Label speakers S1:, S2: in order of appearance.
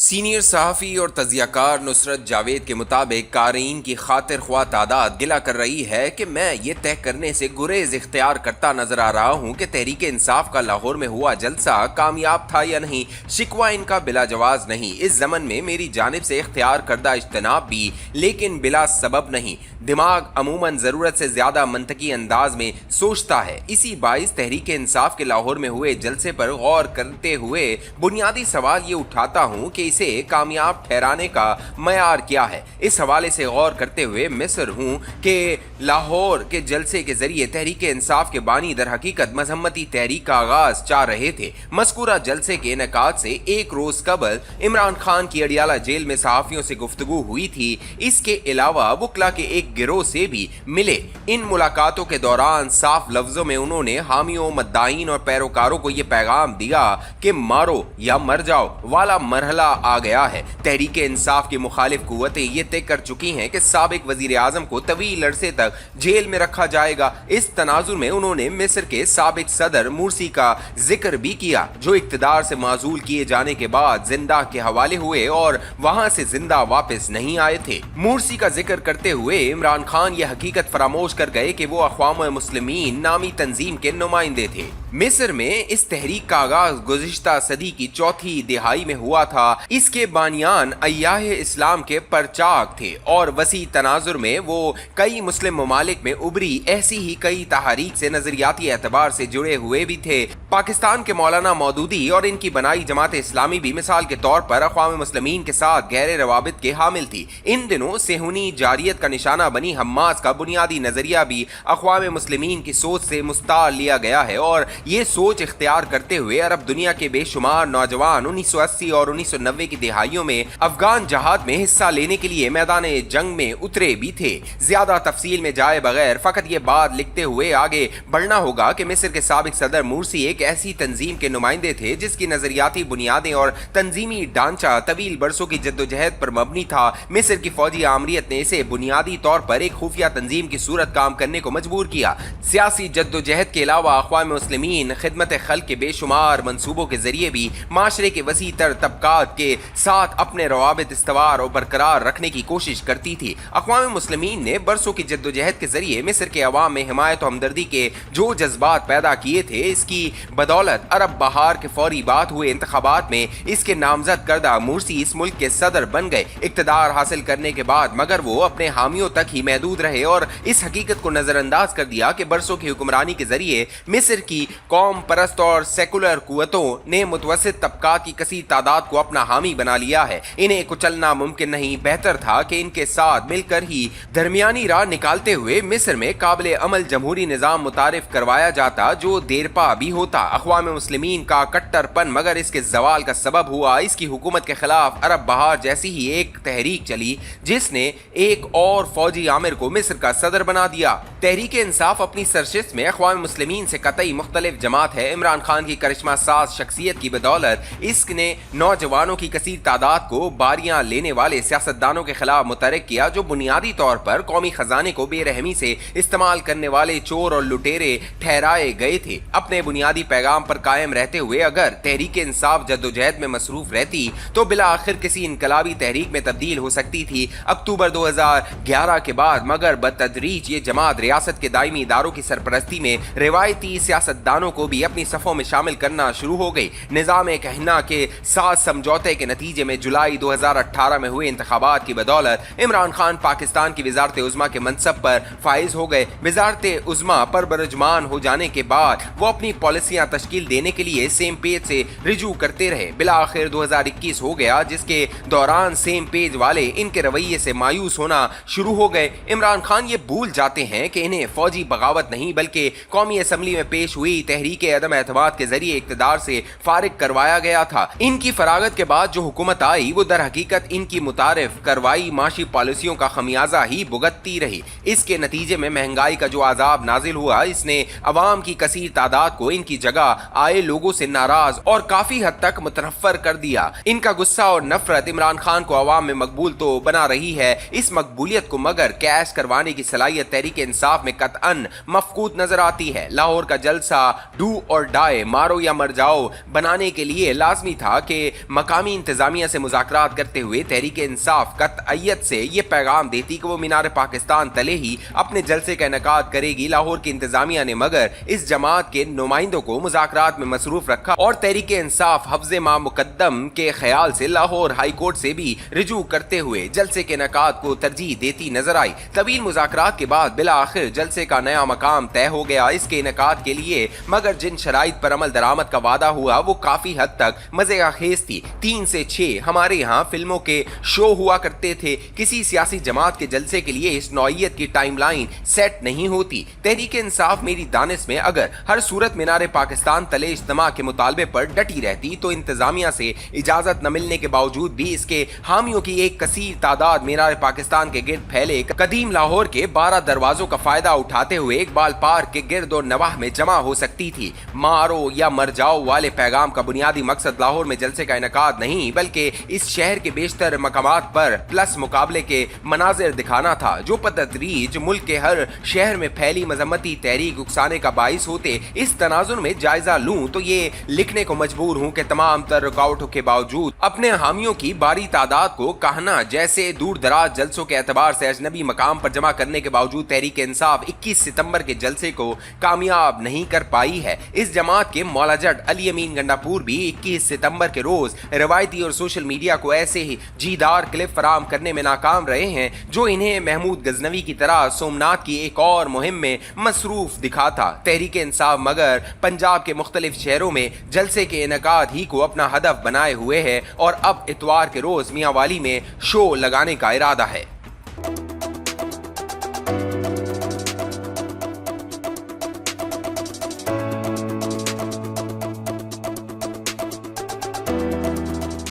S1: Senior सहाफ़ी और तज़ियाकार नुसरत जावेद के मुताबिक क़ारीन की खातिर ख्वाह तादाद गिला कर रही है कि मैं ये तय करने से गुरेज इख्तियार करता नजर आ रहा हूँ कि तहरीक इंसाफ का लाहौर में हुआ जलसा कामयाब था या नहीं। शिकवा इनका बिला जवाज नहीं। इस ज़मन में मेरी जानिब से इख्तियार करदा इज्तनाब भी, लेकिन बिला सबब नहीं। दिमाग अमूमन ज़रूरत से ज़्यादा मंतकी अंदाज में सोचता है। इसी बाइस तहरीक इंसाफ के लाहौर में हुए जलसे पर गौर करते हुए बुनियादी सवाल ये उठाता हूँ कि इसे कामयाब ठहराने का मयार क्या है। इस हवाले से गौर करते हुए मिस्र हूँ कि लाहौर के जलसे के जरिए तहरीक इंसाफ के बानी दर हकीकत मजहमती तहरीक का आगाज चाह रहे थे। मज़कूरा जलसे के इनेकाद से एक रोज कबल इमरान खान की अडियाला जेल में सहाफ़ियों से गुफ्तगू हुई थी। इसके अलावा वकला के एक गिरोह से भी मिले। इन मुलाकातों के दौरान साफ लफ्जों में उन्होंने हामियों, मद्दाईन और पैरोकारों को यह पैगाम दिया कि मारो या मर जाओ वाला मरहला आ गया है। तहरीक इंसाफ की मुखालिफ कुव्वतें ये तय कर चुकी हैं कि साबिक वजीर आजम को तवील अरसे तक जेल में रखा जाएगा। इस तनाजुर में उन्होंने मिस्र के साबिक सदर मुर्सी का जिक्र भी किया, जो इक्तदार से माजूल किए जाने के बाद जिंदा के हवाले हुए और वहां से जिंदा वापस नहीं आए थे। मुर्सी का जिक्र करते हुए इमरान खान यह हकीकत फरामोश कर गए कि वो अक़वाम मुस्लिमीन नामी तंजीम के नुमाइंदे थे। मिस्र में इस तहरीक का आगाज गुज़िश्ता सदी की चौथी दिहाई में हुआ था। इसके बानियान अय्याह इस्लाम के परचाक थे और वसी तनाजुर में वो कई मुस्लिम ममालिक में उभरी ऐसी ही कई तहारीक से नजरियाती एतबार से जुड़े हुए भी थे। पाकिस्तान के मौलाना मौदूदी और इनकी बनाई जमात इस्लामी भी मिसाल के तौर पर अक़वाम मुस्लिमीन के साथ गहरे रवाबित के हामिल थी। इन दिनों सेहूनी जारियत का निशाना बनी हम्मास का बुनियादी नजरिया भी अक़वाम मुस्लिमीन की सोच से मुस्तार लिया गया है और ये सोच इख्तियार करते हुए अरब दुनिया के बेशुमार नौजवान 1980 और 1990 की दिहाइयों में अफगान जहाद में हिस्सा लेने के लिए मैदान जंग में उतरे भी थे। ज्यादा तफसील में जाए बगैर फकत ये बात लिखते हुए आगे बढ़ना होगा कि मिस्र के साबिक सदर मुर्सी एक ऐसी तंजीम के नुमाइंदे थे जिसकी नजरियाती बुनियादें और तंजीमी ढांचा तवील बरसों की जद्दोजहद पर मबनी था। मिस्र की फौजी आमरीत ने इसे बुनियादी तौर पर एक खुफिया तंजीम की सूरत काम करने को मजबूर किया। सियासी जद्दोजहद के अलावा अक़वाम मुस्लिमीन खिदमत खल्क के बेशुमार मंसूबों के जरिए भी माशरे के वसी तर तबकात के साथ अपने रवाबित इस्तवार और बरकरार रखने की कोशिश करती थी। अक़वाम मुस्लिमीन ने बरसों की जद्दोजहद के जरिए मिस्र के अवाम में हिमायत और हमदर्दी के जो जज्बात पैदा किए थे, इसकी बदौलत अरब बहार के फौरी बाद हुए इंतखाबात में इसके नामजद करदा मुर्सी इस मुल्क के सदर बन गए। इक़्तिदार हासिल करने के बाद मगर वो अपने हामियों तक ही महदूद रहे और इस हकीकत को नजरअंदाज कर दिया कि बरसों की हुक्मरानी के जरिए मिस्र की कौम परस्त और सेकुलर कुव्वतों ने मुतवस्सित तबकात की कसीर तादाद को अपना हामी बना लिया है। इन्हें कुचलना मुमकिन नहीं। बेहतर था कि इनके साथ मिलकर ही दरमियानी राह निकालते हुए मिस्र में काबिल अमल जमहूरी निज़ाम मुतारिफ करवाया जाता, जो देरपा भी होता। अक़वाम मुस्लिमीन का कट्टरपन मगर इसके जवाल का सबब हुआ। इसकी हुकूमत के खिलाफ अरब बहार जैसी ही एक तहरीक चली जिसने एक और फौजी आमिर को मिस्र का सदर बना दिया। तहरीक इंसाफ अपनी सरशिस्त में अक़वाम मुस्लिमीन से कतई मुख्तलिफ जमात है। इमरान खान की करिश्मा साज शख्सियत की बदौलत इसने नौजवानों की कसीर तादाद को बारियां लेने वाले सियासतदानों के खिलाफ मुतहरिक किया, जो बुनियादी तौर पर कौमी खजाने को बेरहमी से इस्तेमाल करने वाले चोर और लुटेरे ठहराए गए थे। अपने बुनियादी पैगाम पर कायम रहते हुए अगर तहरीक इंसाफ जद्दोजहद में मसरूफ रहती तो बिला आखिर किसी इनकलाबी तहरीक में तब्दील हो सकती थी। अक्टूबर 2011 के बाद मगर बतदरीज ये जमात रियासत के दायमी इदारों की सरपरस्ती में रिवायती सियासतदानों को भी अपनी सफ़ों में शामिल करना शुरू हो गई। निज़ाम कहना के साथ समझौते के नतीजे में जुलाई 2018 में हुए इंतखाबात की बदौलत इमरान खान पाकिस्तान की वजारत उज़्मा के मनसब पर फाइज हो गए। वजारत उज़्मा पर बरजमान हो जाने के बाद वो अपनी पॉलिसियां तश्कील देने के लिए सेम पेज से रिजू करते रहे। बिला आखिर 2021 हो गया, जिसके दौरान सेम पेज वाले इनके रवैये से मायूस होना शुरू हो गए। इमरान खान ये भूल जाते हैं कि इन्हें फौजी बगावत नहीं बल्कि कौमी असम्बली में पेश हुई तहरीक अदम एतमाद के जरिए इक़्तिदार से फारिग करवाया गया था। इनकी फरागत के बाद जो हुकूमत आई वो दर हकीकत इनकी मुतारिफ करवाई माशी पॉलिसियों का खमियाजा ही भुगतती रही। इसके नतीजे में महंगाई का जो आजाब नाजिल हुआ, इसने अवाम की कसीर तादाद को इनकी जगह आए लोगों से नाराज और काफी हद तक मुतनफ्फर कर दिया। इनका गुस्सा और नफरत इमरान खान को अवाम में मकबूल तो बना रही है, इस मकबूलियत को मगर कैश करवाने की सलाहियत तहरीक इंसाफ में कतअन मफकूद नजर आती है। लाहौर का जलसा डू और डाई, मारो या मर जाओ बनाने के लिए लाजमी था कि मकामी इंतजामिया से मुज़ाकरात करते हुए तहरीक इंसाफ कतईयत से ये पैगाम देती कि वो मीनार पाकिस्तान तले ही अपने जलसे का इनेकाद करेगी। लाहौर की इंतजामिया ने मगर इस जमात के नुमाइंदों को मुज़ाकरात में मसरूफ रखा और तहरीक इंसाफ हफ्ज़े मा मुकद्दम के ख्याल से लाहौर हाई कोर्ट से भी रिजू करते हुए जलसे के इनेकाद को तरजीह देती नजर आई। तवील मुज़ाकरात के बाद बिला आखिर जलसे का नया मकाम तय हो गया। इसके इनेकाद के लिए मगर जिन शराइत पर अमल दरामद का वादा हुआ वो काफी हद तक मजे का खेज थी। 3 से 6 हमारे यहाँ फिल्मों के शो हुआ करते थे। किसी सियासी जमात के जलसे के लिए इस नौइयत की टाइमलाइन सेट नहीं होती। तहरीक इंसाफ मेरी दानिश में अगर हर सूरत मीनार पाकिस्तान तले इज्तिमा के मुतालबे पर डटी रहती तो इंतजामिया से इजाजत न मिलने के बावजूद भी इसके हामियों की एक कसीर तादाद मीनार पाकिस्तान के गिर्द फैले कदीम लाहौर के 12 दरवाजों का फायदा उठाते हुए इकबाल पार्क के गिर्द और नवाह में जमा हो सकती थी। मारो या मर जाओ वाले पैगाम का बुनियादी मकसद लाहौर में जलसे का इनेकाद नहीं बल्कि इस शहर के बेशतर मकामात पर प्लस मुकाबले के मनाजिर दिखाना था जो बतदरीज मुल्क के हर शहर में फैली मजम्मती तहरीक उकसाने का बाइस होते। इस तनाजुर में जायजा लूं तो ये लिखने को मजबूर हूं कि तमाम तर रुकावटों के बावजूद अपने हामियों की बारी तादाद को कहना जैसे दूर दराज जलसों के एतबार से अजनबी मकाम पर जमा करने के बावजूद तहरीक इंसाफ 21 सितंबर के जलसे को कामयाब नहीं कर पाई है। इस जमात के मौला जट अली अमीन गंडापुर भी 21 सितंबर के रोज रवायती और सोशल मीडिया को ऐसे ही जीदार क्लिप फराम करने में नाकाम रहे हैं जो इन्हें महमूद गजनवी की तरह सोमनाथ की एक और मुहिम में मसरूफ दिखाता। तहरीक इंसाफ मगर पंजाब के मुख्तलिफ शहरों में जलसे के इनेकाद ही को अपना हदफ बनाए हुए है और अब इतवार के रोज मियांवाली में शो लगाने का इरादा है।